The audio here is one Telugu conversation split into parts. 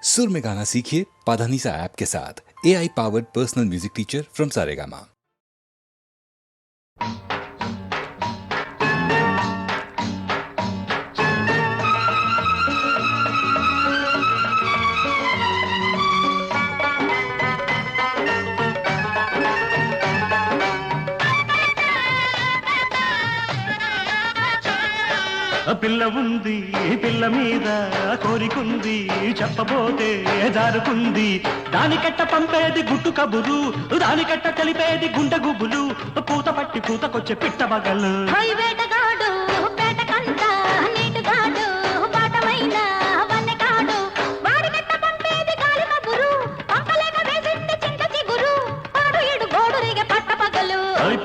सुर में गाना सीखिए पाधानीसा ऐप के साथ। AI powered personal music teacher from Saregama. పిల్ల ఉంది పిల్ల మీద కోరికుంది చెప్పబోతే జారుకుంది దానికట్ట పంపేది గుట్టు కబురు దానికట్ట కలిపేది గుండె గుబులు పూత పట్టి పూతకొచ్చే పిట్ట బగలు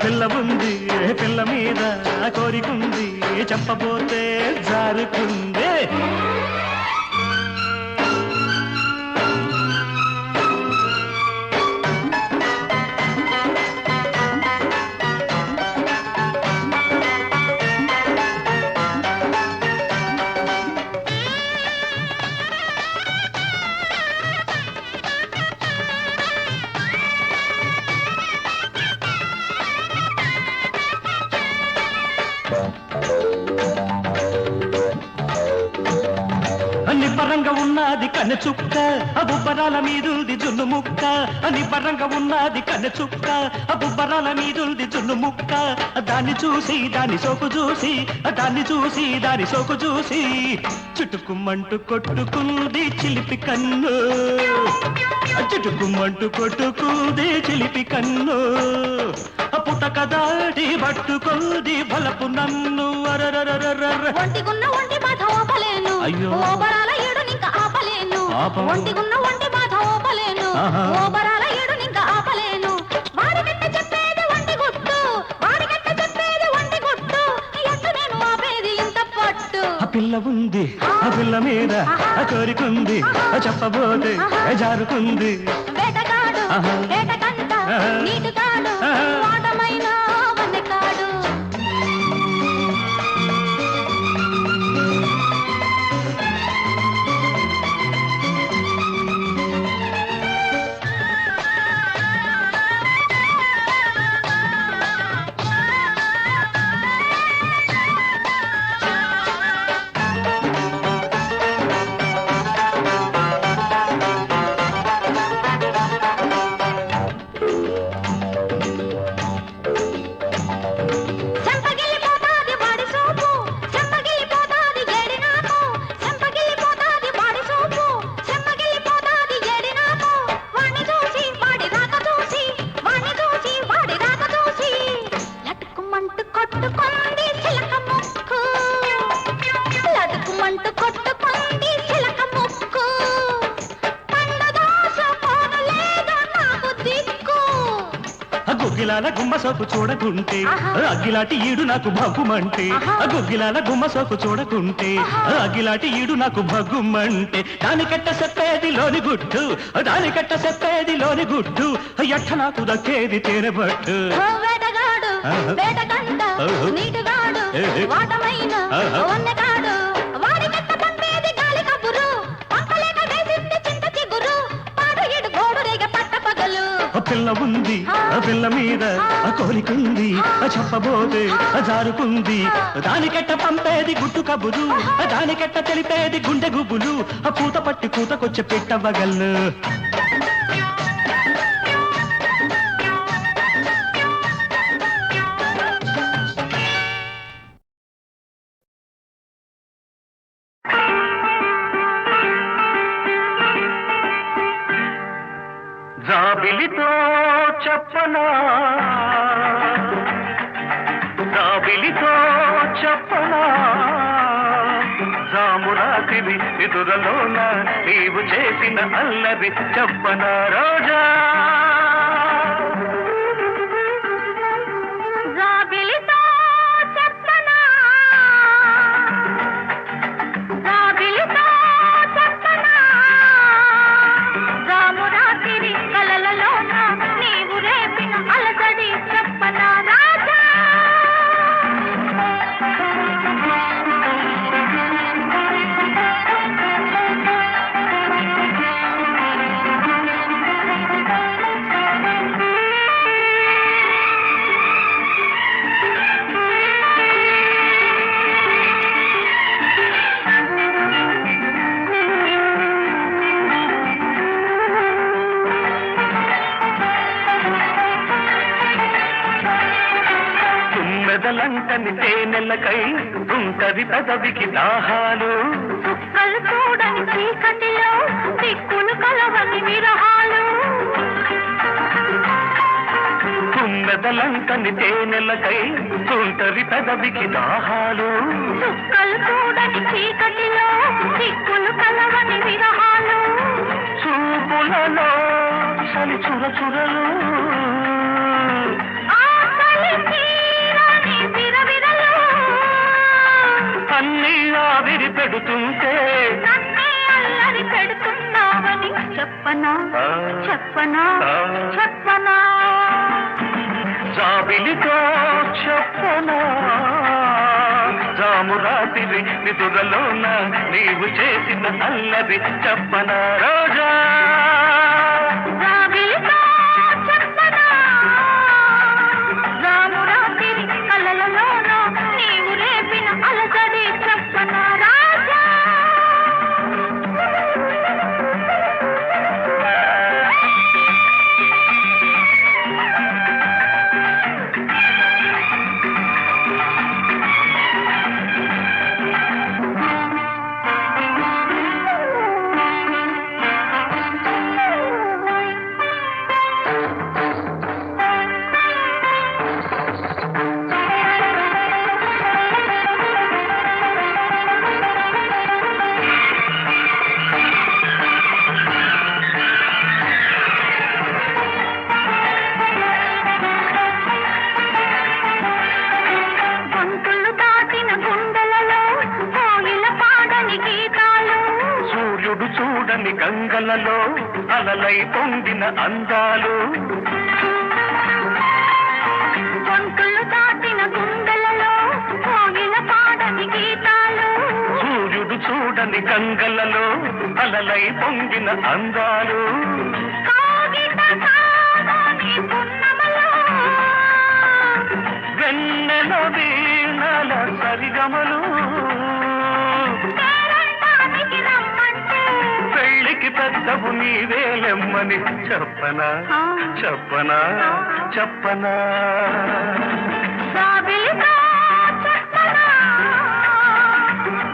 పిల్ల ఉంది పిల్ల మీద కోరికుంది చెప్పబోతే జారుకుందే నిబ్బరంగా ఉన్నది కన్నె చుక్క బుబ్బరాల మీదుంది జున్ను ముక్క నిబ్బరంగా ఉన్నది కన్నె చుక్క బుబ్బరాల మీదుంది జున్ను ముక్క దాన్ని చూసి దాని సోకు చూసి దాన్ని చూసి దాని సోకు చూసి చుట్టుకుమ్మంటూ కొట్టుకుంది చిలిపి కన్ను చుట్టుకుమ్మంటూ కొట్టుకుంది చిలిపి కన్ను పుటక దాటి పట్టుకుంది బలపు నన్ను ఒంటిగున్న ఒంటి బాధ ఓపలేను ఓబరాల ఏడు ఇంకా ఆపలేను ఒంటిగున్న ఒంటి బాధ ఓపలేను ఓబరాల ఏడు ఇంకా ఆపలేను వాడికట్ట చెప్పేది ఒంటి గుట్టు వాడికట్ట చెప్పేది ఒంటి గుట్టు ఎట్టు నేను ఆపేది ఇంత పట్టు పిల్ల ఉంది పిల్ల మీద కోరికుంది చెప్పబోతే జారుకుంది వేటగాడు వేటకంట నీటిగాడు వాటమైన వన్నెకాడు గుగ్గిలాల గుమ్మ సోకు చూడకుంటే అగ్గిలాంటి ఈడు నాకు భగ్గుమంటే గుగ్గిలాల గుమ్మ సోకు చూడకుంటే అగ్గిలాంటి ఈడు నాకు భగ్గుమంటే దానికట్ట చెప్పేది లోని గుడ్డు దానికట్ట చెప్పేది లోని గుడ్డు ఎట్ట నాకు దక్కేది తేనెబట్టు వేటగాడు వేటకంట నీటిగాడు వాటమైన వన్నెకాడు వాడికట్ట పంపేది గాలి కబురు పంపలేక వేసింది చింత చిగురు పాడు ఇడు గోడు రేగ పట్ట పగలు పిల్ల ఉంది పిల్ల మీద కోరికుంది చెప్పబోతే జారుకుంది దానికట్ట పంపేది గుట్టు కబురు దానికట్ట తెలిపేది గుండె గుబులు పూత పట్టి పూతకొచ్చే పిట్టవగల్లు జాబిలితో చెప్పనా జాబిలితో చెప్పనా జామురాతివి ఎదురలోన నీవు చేసిన అల్లరి చెప్పనా రోజా చూడని తేనెలకై ఉంటది పెదవికి దాహాలు చుక్కలు చూడని చీకటిలో దిక్కులు కలవని విరహాలు తుమ్మెదలంతని తేనెలకై ఉంటది పెదవికి దాహాలు చుక్కలు చూడని చీకటిలో దిక్కులు కలవని విరహాలు చూపులలో చలి చురచురలు అన్నీ ఆవిరి పెడుతుంటే అల్లరి పెడుతున్నావని చెప్పనా చెప్పనా చెప్పనా జాబిలితో చెప్పనా జాము రాత్రి నిదురలోన నీవు చేసిన అల్లరి చెప్పనా రోజా రాబిలితో చెప్పనా రాము రాత్రి కలలలోన నీవు రేపిన అలజడి చెప్పనా రాజా చూడని గంగలలో అలలై పొంగిన అందాలు గొంతులు దాటిన గుండెలలో కోగిల పాడని గీతాలు సూర్యుడు చూడని గంగలలో అలలై పొంగిన అందాలు కాగిత కాదని పున్నమలో వెన్నెల వీణల సరిగమలు పెళ్ళికి పెద్దవు నీవేలెమ్మని చెప్పనా చెప్పనా చెప్పనా రాబిలితో చెప్పనా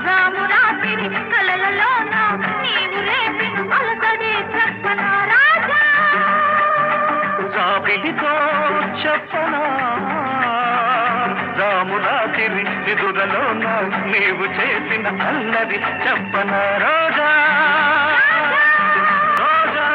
రాము రాత్రి కలలలోన నీవు రేపిన అలసడి చెప్పనా రాజా జాబిలితో చెప్పనా రాము రాత్రి నిదురలోన నీవు చేసిన అల్లరి చెప్పనా రోజా రోజా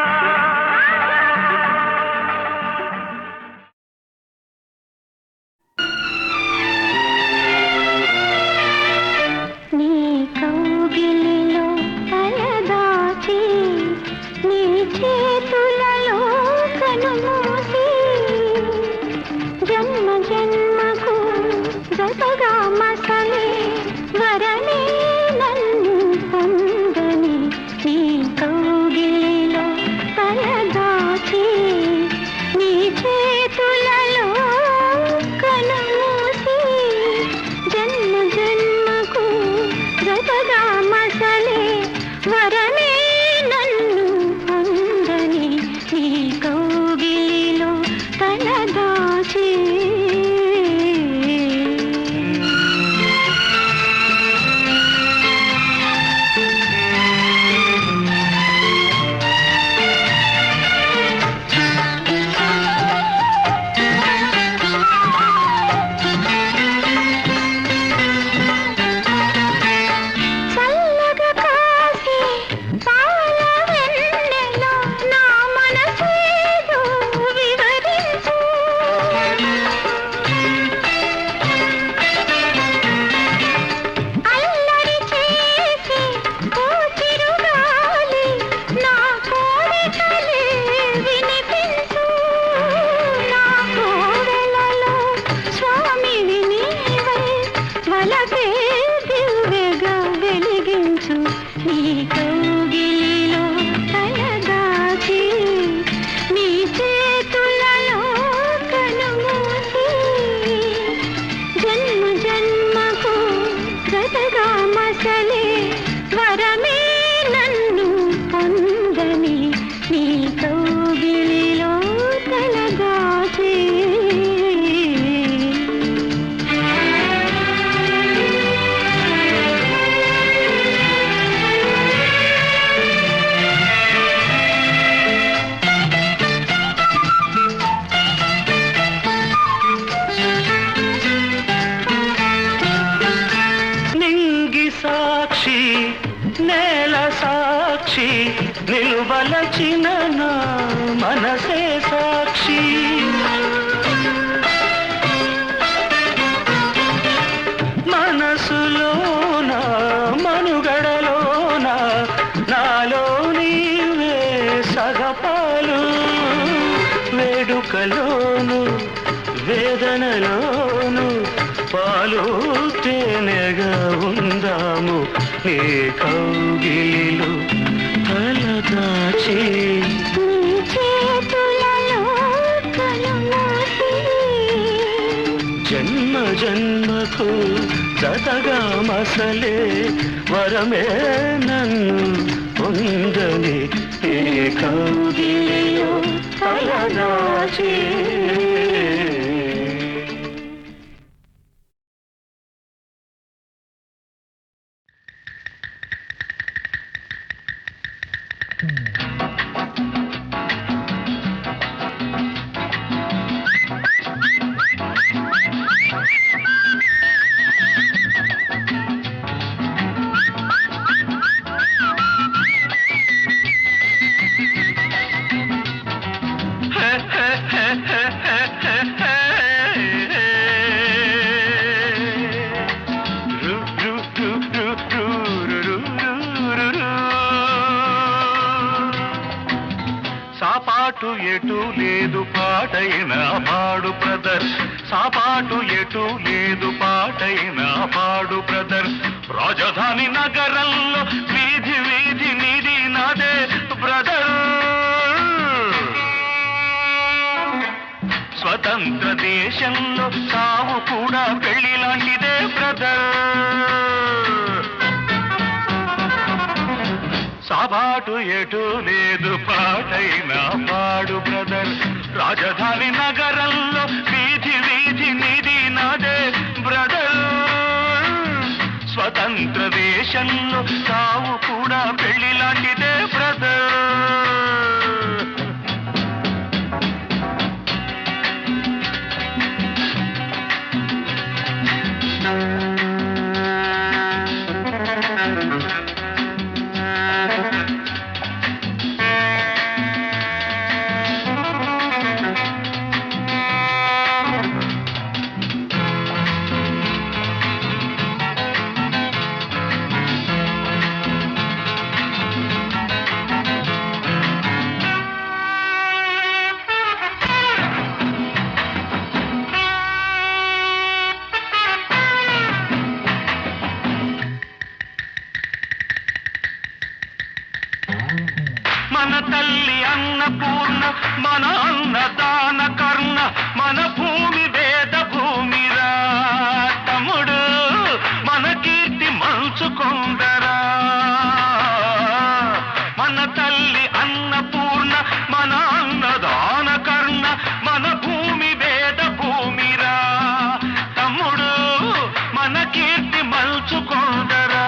నీ కౌగిలిలో తలదాచి నీ చేతులలో కనుమూసి జన్మ జన్మకు జతగా మసలే వరనే నన్ను పొందని నిలువలచిన నా మనసే సాక్షి మనసులోన మనుగడలోన నాలో నీవే సగపాలు వేడుకలోను వేదనలోను పాలు తేనెగా ఉందాము నీ కౌగిలిలో తలదాచి జన్మ జన్మకు జతగా మసలే వరమే నన్ను పొందని ఏ కౌగిలిలో తలదాచి సాపాటు ఎటు లేదు పాటైన పాడు బ్రదర్ సాపాటు ఎటు లేదు పాటైన పాడు బ్రదర్ రాజధాని నగరంలో వీధి వీధి నీది నాదే బ్రదర్ స్వతంత్ర దేశంలో సావు కూడా పెళ్లి లాంటిదే బ్రదర్ సాబాటు ఎటు లేదు పాటైన పాడు బ్రదర్ రాజధాని నగరంలో వీధి వీధి నీది నాదే బ్రదర్ స్వతంత్ర దేశంలో సావు కూడా పెళ్లి లాంటిదే బ్రదర్ మన తల్లి అన్నపూర్ణ మన అన్నదాన కర్ణ మన భూమి వేద భూమిరా తమ్ముడు మన కీర్తి మంచుకొందరా మన తల్లి అన్నపూర్ణ మన అన్నదాన కర్ణ మన భూమి వేద భూమిరా తమ్ముడు మన కీర్తి మంచుకొందరా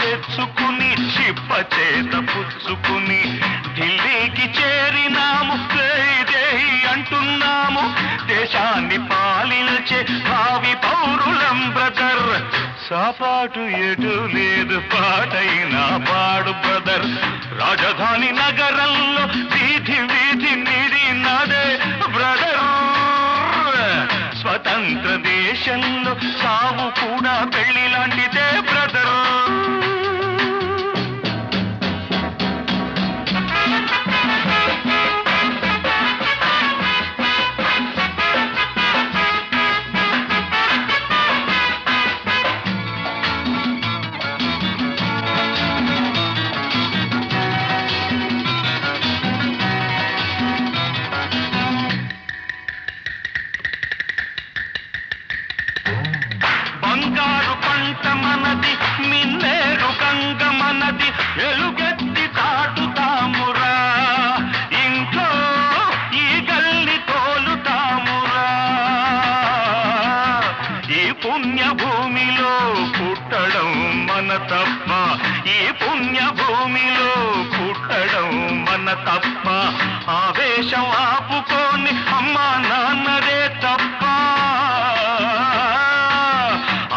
తెచ్చుకుని చిప్ప చేత పుచ్చుకుని ఢిల్లీకి చేరినాము దేహి అంటున్నాము దేశాన్ని పాలించే భావి పౌరులం బ్రదర్ సాపాటు ఎటు లేదు పాటైన పాడు బ్రదర్ రాజధాని నగరంలో వీధి వీధి నీది నాదే బ్రదర్ స్వతంత్ర దేశంలో సావు కూడా పెళ్లి లాంటిదే బ్రదర్ బంగారు పంట మనది మిన్నేరు గంగ మనది ఎలుగెత్తి తాటుతామురా ఇంట్లో ఈ గల్లి తోలుతామురా ఈ పుణ్య భూమిలో పుట్టడం మన తప్ప ఈ పుణ్య భూమిలో పుట్టడం మన తప్ప ఆవేశం ఆపుకొని అమ్మా నాన్నదే తప్ప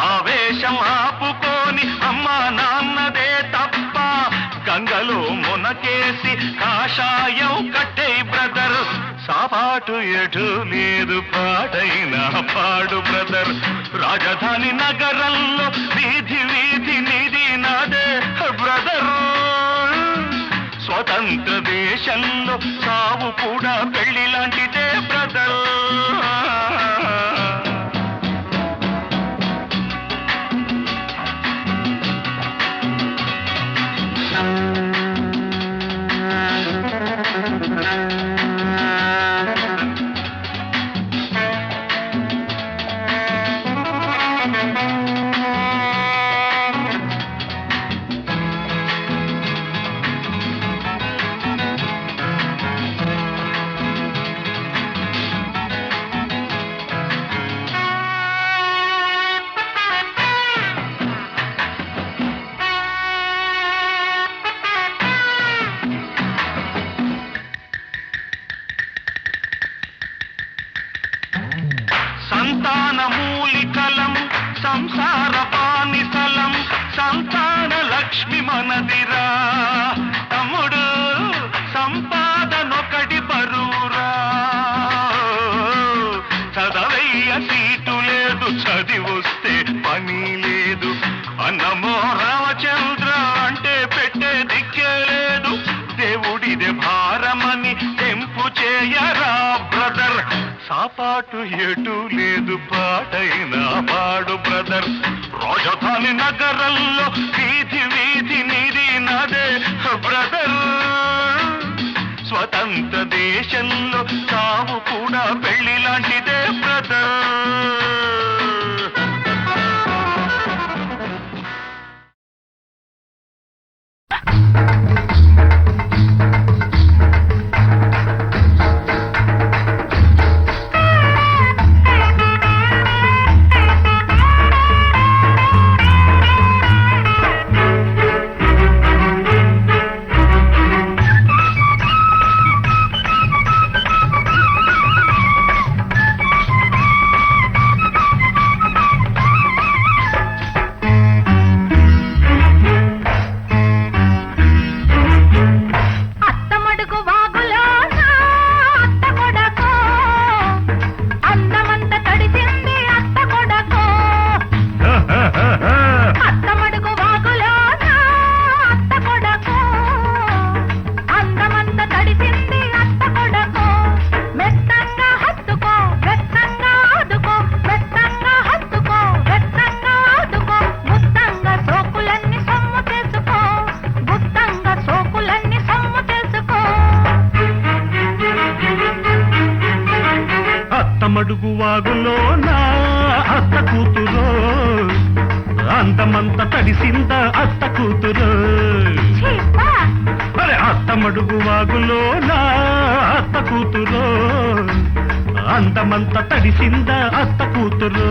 ఆవేశం ఆపుకొని అమ్మా నాన్నదే తప్ప కాటేసి కాషాయం కట్టే బ్రదర్ సాపాటు ఎటు లేదు పాడైనా పాడు బ్రదర్ రాజధాని నగరంలో వీధి వీధి నిధి నాదే బ్రదర్ స్వతంత్ర దేశంలో సావు కూడా పెళ్లి లాంటిదే బ్రదర్ సంతాన మూలికలం సంసార పానిసలం సంతాన లక్ష్మి మనదిరా తమ్ముడు సంపాదనొకటి బరువురా చదవయ్య సీటు లేదు చదివొస్తే పని లేదు అన్నమో రామచంద్ర అంటే పెట్టే దిక్కే లేదు దేవుడిదే భారమని తెంపు చేయరా బ్రదర్ సాపాటు ఎటు లేదు పాటైనా పాడు బ్రదర్ రాజధాని నగరంలో వీధి వీధి నిధి నాదే బ్రదర్ స్వతంత్ర దేశంలో సావు కూడా పెళ్లి లాంటిదే బ్రదర్ మడుగు వాగులో నా అత్త కూతురు అందమంత తడిసింద అత్త కూతురు అరే అత్త మడుగు వాగులో నా అత్త కూతురు అందమంత తడిసింద అత్త కూతురు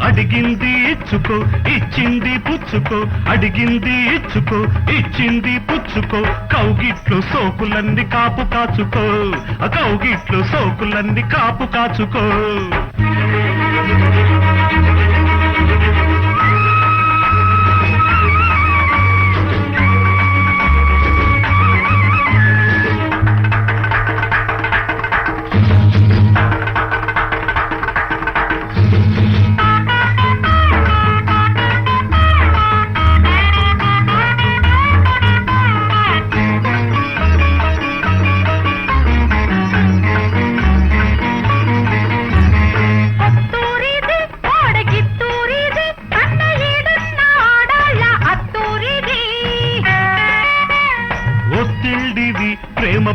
అడిగింది ఇచ్చుకో ఇచ్చింది పుచ్చుకో అడిగింది ఇచ్చుకో ఇచ్చింది పుచ్చుకో కౌగిట్లు సోకులన్నీ కాపు కాచుకో కౌగిట్లు సోకులన్నీ కాపు కాచుకో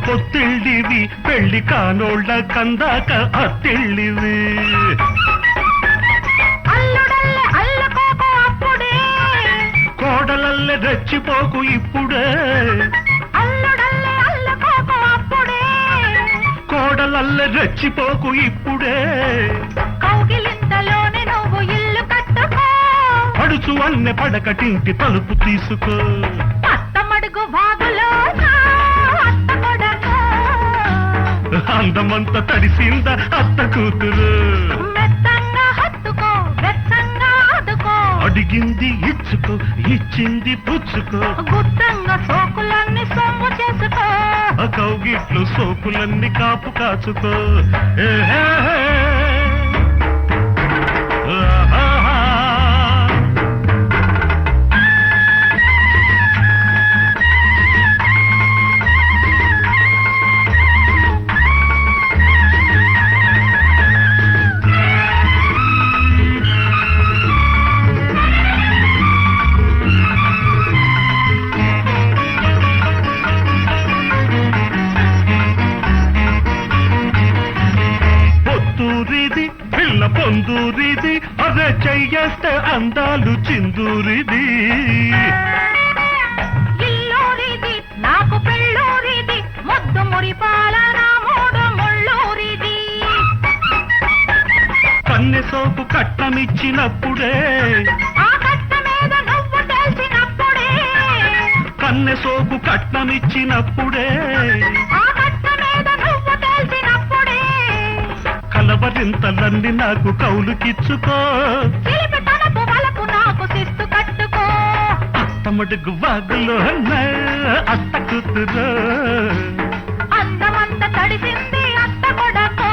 పొత్తిళ్ళివి పెళ్లి కానోళ్ళ కందాక అత్తిళ్ళివి కోడలల్లె రెచ్చిపోకు ఇప్పుడే కోడలల్లె రెచ్చిపోకు ఇప్పుడే కౌగిలింతలోనే నువ్వు ఇల్లు కట్టుకో పడుచు అన్నె పడకటింటి తలుపు తీసుకో అత్తమడుగు బాగులో అందమంత తడిసింద అత్త కూతురు మెత్తంగా హత్తుకో వెచ్చంగా ఆదుకో అడిగింది ఇచ్చుకో ఇచ్చింది పుచ్చుకో గుత్తంగా సోకులన్నీ సొమ్ము చేసుకో ఆ కౌగిట్లు సోకులన్నీ కాపు కాచుకో ఏహే. ఆహాహా. పొత్తూరిది పిల్ల పొందూరిది అదే చెయ్యేస్తే అందాలు చిందూరిది ఇల్లూరిది నాకు పెళ్ళూరిది ముద్దు మురిపాల నా మూడు ముళ్ళూరిది కన్నె సోపు కట్నమిచ్చినప్పుడే ఆ కట్ట మీద నువ్వు తెలిసినప్పుడే కన్నె సోపు కట్నమిచ్చినప్పుడే ఆ కట్ట మీద నువ్వు తెలిసినప్పుడే కలవరింతలన్నీ నాకు కౌలుకిచ్చుకో చిలిపి తనపు వలకు నాకు శిస్తు కట్టుకో అత్తమడుగు వాగులో అత్త కూతురు అందమంత తడిసింది అత్త కొడకో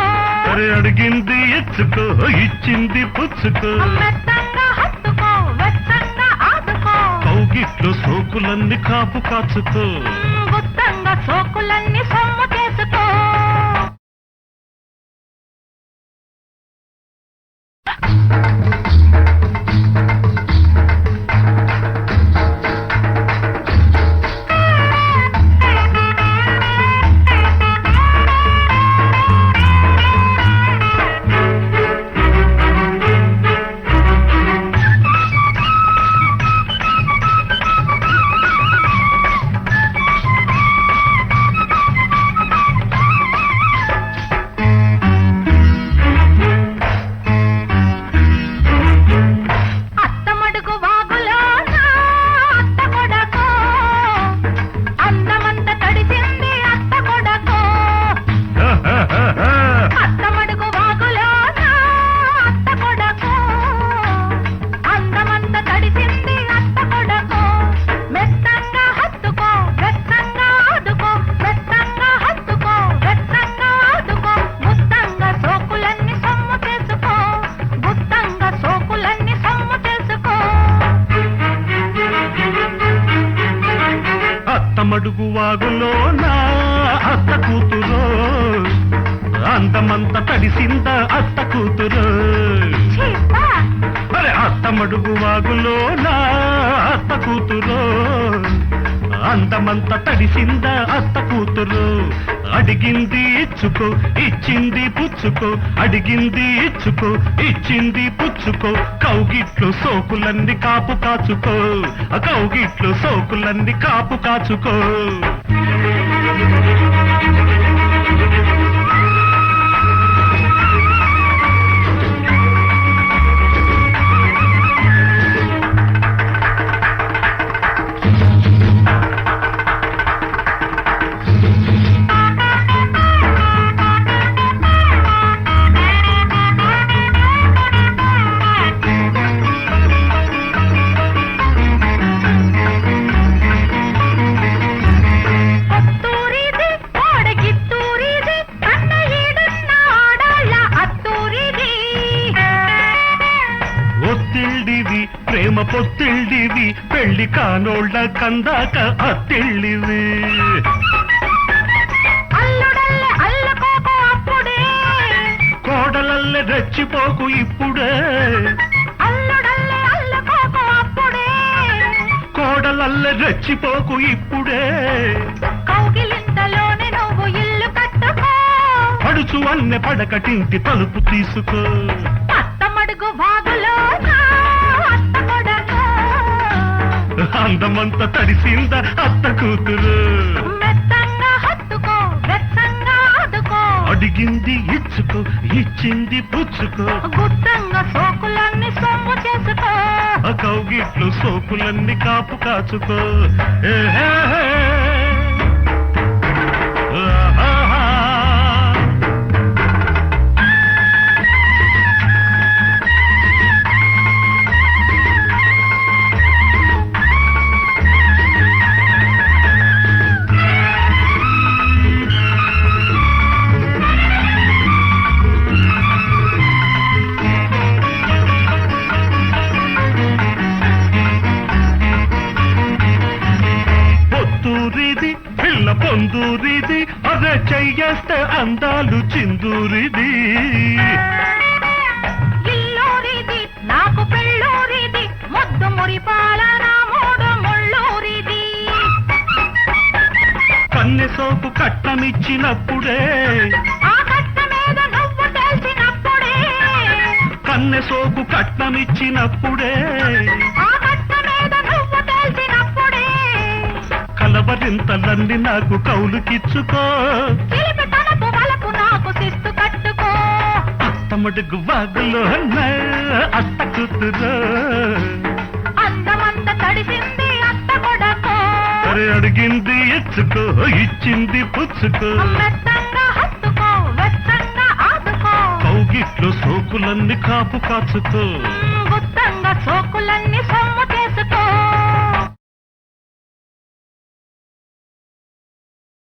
అరే అడిగింది ఇచ్చుకో ఇచ్చింది పుచ్చుకో మెత్తంగా హత్తుకో వెచ్చంగా ఆదుకో కౌగిట్లో సోకులన్నీ కాపు కాచుకో గుత్తంగా సోకులన్నీ సొమ్ము చేసుకో అత్తమడుగు వాగులోన అత్త కొడకో అందమంత తడిసింది అత్త కొడకో అత్తమడుగు వాగులోన అత్త కొడకో అందమంత తడిసింది అత్త కొడకో మెత్తంగా హత్తుకో వెచ్చంగా ఆదుకో మెత్తంగా హత్తుకో వెచ్చంగా ఆదుకో గుత్తంగా సోకులన్నీ సొమ్ము చేసుకో గుత్తంగా సోకులన్నీ సొమ్ము చేసుకో అత్తమడుగు వాగులో నా అత్త కూతురు అందమంత తడిసింద అత్త కూతురు చీపా అరే అత్తమడుగు వాగులో నా అత్త కూతురు అందమంత తడిసింద అత్త కూతురు అడిగింది ఇచ్చుకో ఇచ్చింది పుచ్చుకో అడిగింది ఇచ్చుకో ఇచ్చింది పుచ్చుకో కౌగిట్లు సోకులన్నీ కాపు కాచుకో ఆ కౌగిట్లు సోకులన్నీ కాపు కాచుకో అత్తూరిది కోడగిత్తూరిది కన్న ఈడున్న ఆడాళ్ళ అత్తూరిది ఒత్తిళ్ళివి ప్రేమ పొత్తిళ్ళివి పెళ్లి కానోళ్ళ కందాక అత్తిళ్ళివి అల్లుడల్లే అల్లకోకో అప్పుడే కోడలల్లే రెచ్చిపోకు ఇప్పుడే అల్లుడల్లే అల్లకోకో అప్పుడే కోడలల్లే రెచ్చిపోకు ఇప్పుడే కౌగిలింతలోనే నువ్వు ఇల్లు కట్టుకో పడుచు అన్నె పడకటింటి తలుపు తీసుకో అత్తమడుగు వాగులోన అత్త కొడకో అందమంత తడిసింద అత్త కూతురు మెత్తంగా హత్తుకో వెచ్చంగా ఆదుకో అడిగింది ఇచ్చుకో ఇచ్చింది పుచ్చుకో గుత్తంగా సోకులన్నీ సొమ్ము చేసుకో ఆ కౌగిట్లు సోకులన్నీ కాపు కాచుకో ఏహే. ఆహాహా. సింధూరిది పిల్ల పొందూరిది అదే చెయ్యేస్తే అందాలు చిందూరిది ఇల్లూరిది నాకు పెళ్ళూరిది ముద్దు మురిపాల నా మూడు ముళ్ళూరిది కన్నె సోపు కట్నమిచ్చినప్పుడే ఆ కట్ట మీద నువ్వు తెలిసినప్పుడే కన్నె సోపు కట్నమిచ్చినప్పుడే ఆ కట్ట మీద నువ్వు తెలిసినప్పుడే కలవరింతలన్నీ నాకు కౌలుకిచ్చుకో చిలిపి తనపు వలపు నాకు శిస్తు కట్టుకో అత్తమడుగు వాగులో అత్త కూతురు అందమంత తడిసింది అత్త కొడకో అరే అడిగింది ఇచ్చుకో ఇచ్చింది పుచ్చుకో మెత్తంగా హత్తుకో వెచ్చంగా ఆదుకో కౌగిట్లో సోకులన్నీ కాపు కాచుకో గుత్తంగా సోకులన్నీ సొమ్ము చేసుకో